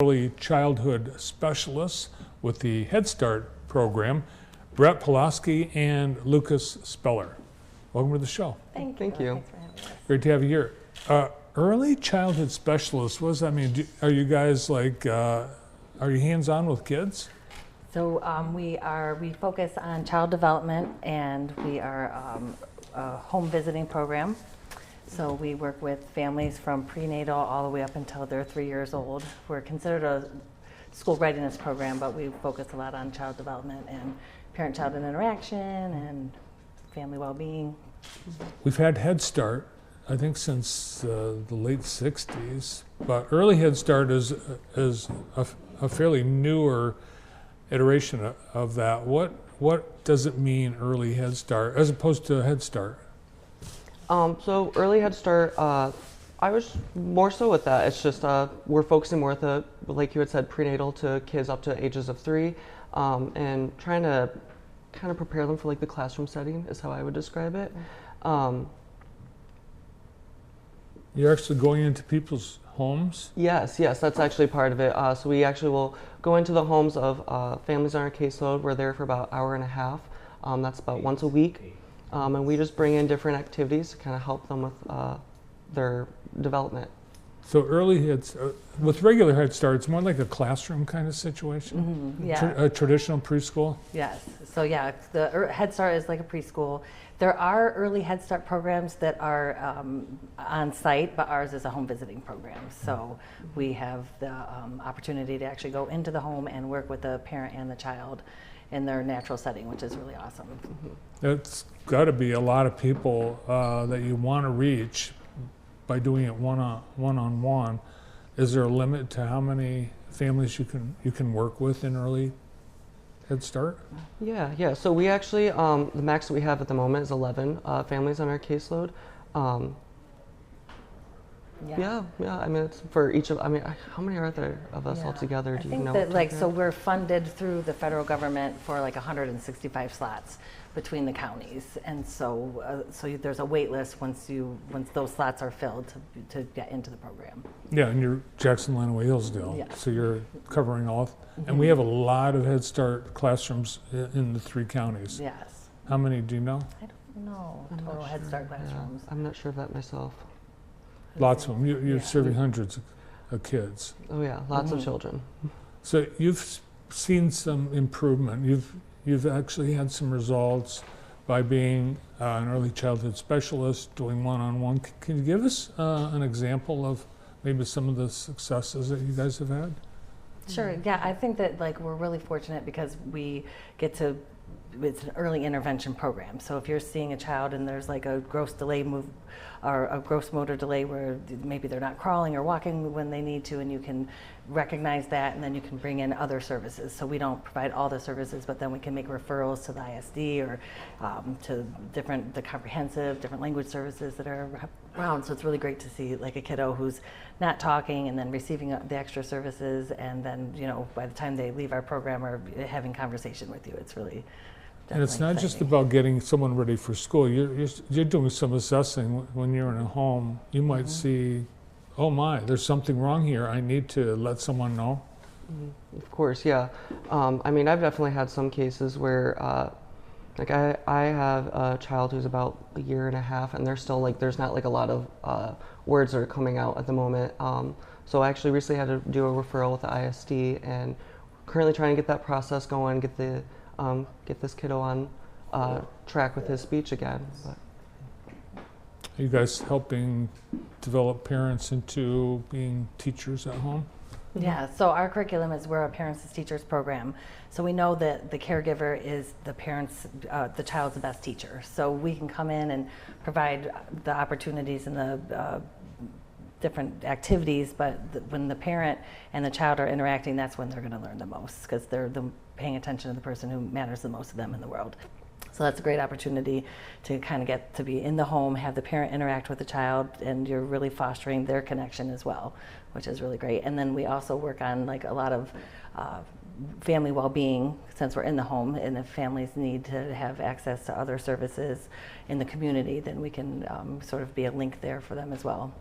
Early childhood specialists with the Head Start program, Brett Pulaski and Lucas Speller. Welcome to the show. Thank you. Thanks for having us. Great to have you here. Early childhood specialists, what does that mean? Are you guys like, are you hands-on with kids? So we focus on child development, and we are a home visiting program. So we work with families from prenatal all the way up until they're 3 years old. We're considered a school readiness program, but we focus a lot on child development and parent-child interaction and family well-being. We've had Head Start, I think, since the late 60s, but early Head Start is a fairly newer iteration of that. What does it mean, early Head Start, as opposed to Head Start? So early Head Start, I was more so with that. It's just we're focusing more with like you had said, prenatal to kids up to ages of 3, and trying to kind of prepare them for like the classroom setting is how I would describe it. You're actually going into people's homes? Yes, that's actually part of it. So we actually will go into the homes of families on our caseload. We're there for about an hour and a half. That's about once a week. And we just bring in different activities to kind of help them with their development. So early with regular Head Start, it's more like a classroom kind of situation? Mm-hmm. Yeah. A traditional preschool? Yes. So yeah, the Head Start is like a preschool. There are early Head Start programs that are on site, but ours is a home visiting program. So we have the opportunity to actually go into the home and work with the parent and the child in their natural setting, which is really awesome. It's got to be a lot of people that you want to reach by doing it one-on-one. Is there a limit to how many families you can work with in early Head Start? Yeah. So we actually, the max that we have at the moment is 11 families on our caseload. Yeah. I mean, it's for each of. I mean, how many are there of us all together? Do you know? I think that like so we're funded through the federal government for like 165 slots between the counties, and so there's a wait list once those slots are filled to get into the program. Yeah, and you're Jackson, Lenawee, Hillsdale, Yeah. so you're covering all. And we have a lot of Head Start classrooms in the 3 counties. Yes. How many do you know? I don't know total Head Start classrooms. I'm not sure of that myself. Lots of them. You're serving hundreds of kids. Oh yeah, lots of children. So you've seen some improvement. You've actually had some results by being an early childhood specialist, doing one-on-one. Can you give us an example of maybe some of the successes that you guys have had? Sure. Yeah, I think that like we're really fortunate because we get to. It's an early intervention program. So if you're seeing a child and there's like a gross delay or a gross motor delay where maybe they're not crawling or walking when they need to, and you can recognize that, and then you can bring in other services. So we don't provide all the services, but then we can make referrals to the ISD or to the comprehensive, different language services that are around. So it's really great to see like a kiddo who's not talking and then receiving the extra services, and then by the time they leave our program or having conversation with you, it's really. And it's not just about getting someone ready for school. You're doing some assessing when you're in a home. You might see, oh my, there's something wrong here. I need to let someone know. Of course, yeah. I mean, I've definitely had some cases where, like I have a child who's about a year and a half, and there's still like there's not like a lot of words that are coming out at the moment. So I actually recently had to do a referral with the ISD, and currently trying to get that process going, get this kiddo on track with his speech again. But. Are you guys helping develop parents into being teachers at home? Yeah, so our curriculum is we're a parents as teachers program. So we know that the caregiver is the the child's best teacher. So we can come in and provide the opportunities and the different activities, but when the parent and the child are interacting, that's when they're going to learn the most, because they're paying attention to the person who matters the most to them in the world. So that's a great opportunity to kind of get to be in the home, have the parent interact with the child, and you're really fostering their connection as well, which is really great. And then we also work on like a lot of family well-being, since we're in the home, and if families need to have access to other services in the community, then we can sort of be a link there for them as well.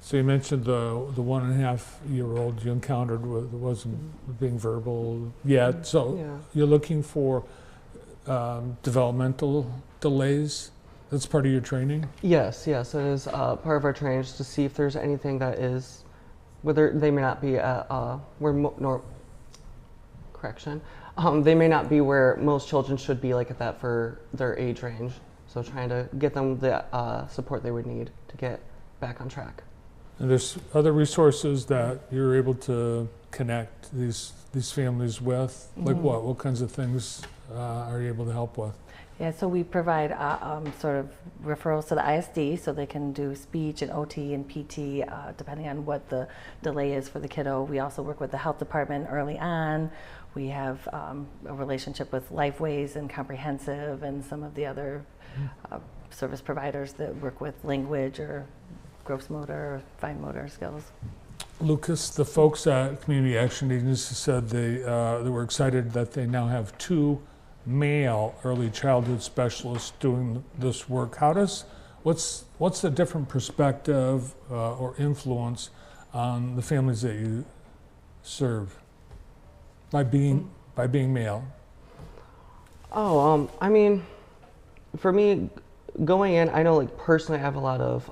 So you mentioned the 1.5-year-old you encountered that wasn't being verbal yet. So Yeah. you're looking for developmental delays. That's part of your training. Yes, yes, it is part of our training just to see if there's anything that is, whether they may not be at they may not be where most children should be like at that for their age range. So trying to get them the support they would need to get back on track. And there's other resources that you're able to connect these families with. Like what? What kinds of things are you able to help with? Yeah, so we provide sort of referrals to the ISD so they can do speech and OT and PT depending on what the delay is for the kiddo. We also work with the health department early on. We have a relationship with Lifeways and Comprehensive and some of the other service providers that work with language or gross motor or fine motor skills. Lucas, the folks at Community Action Agency said they were excited that they now have 2 male early childhood specialists doing this work. What's the different perspective or influence on the families that you serve by being male? Oh, I mean, for me, going in, I know like personally I have a lot of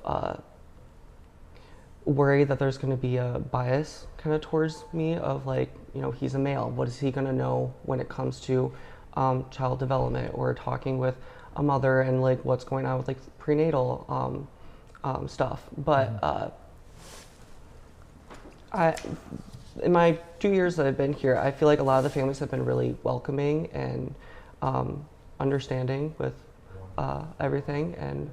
worry that there's going to be a bias kind of towards me of like, you know, he's a male. What is he going to know when it comes to child development or talking with a mother and like what's going on with like prenatal stuff. But in my 2 years that I've been here, I feel like a lot of the families have been really welcoming and understanding with everything. And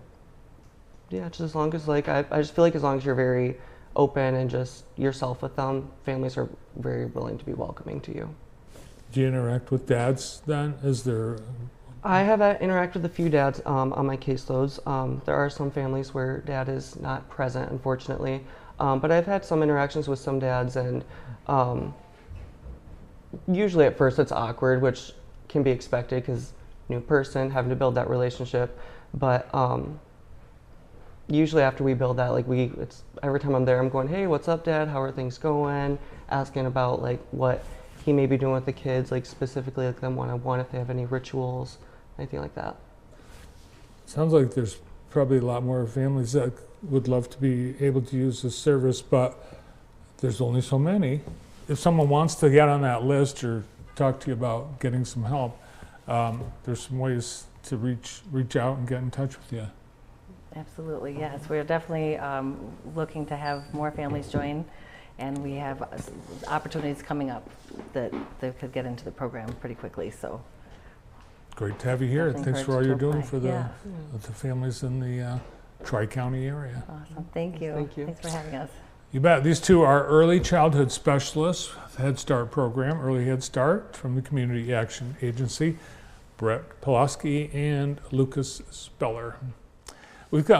yeah, just as long as like, I just feel like as long as you're very open and just yourself with them, families are very willing to be welcoming to you. Do you interact with dads then? Is there? I have interacted with a few dads on my caseloads. There are some families where dad is not present, unfortunately. But I've had some interactions with some dads, and usually at first it's awkward, which can be expected because new person having to build that relationship. But usually after we build that, like it's every time I'm there, I'm going, hey, what's up, Dad? How are things going? Asking about like what he may be doing with the kids, like specifically like them one-on-one, if they have any rituals, anything like that. Sounds like there's probably a lot more families that would love to be able to use this service, but there's only so many. If someone wants to get on that list or talk to you about getting some help, there's some ways to reach out and get in touch with you. Absolutely, yes. We're definitely looking to have more families join, and we have opportunities coming up that they could get into the program pretty quickly. So great to have you here. definitely Thanks for all you're doing encouraged to for apply. the families in the Tri-County area. Awesome. Thank you. Thank you. Thanks for having us. You bet. These two are early childhood specialists, the Head Start program, Early Head Start from the Community Action Agency, Brett Pulaski and Lucas Speller. We've got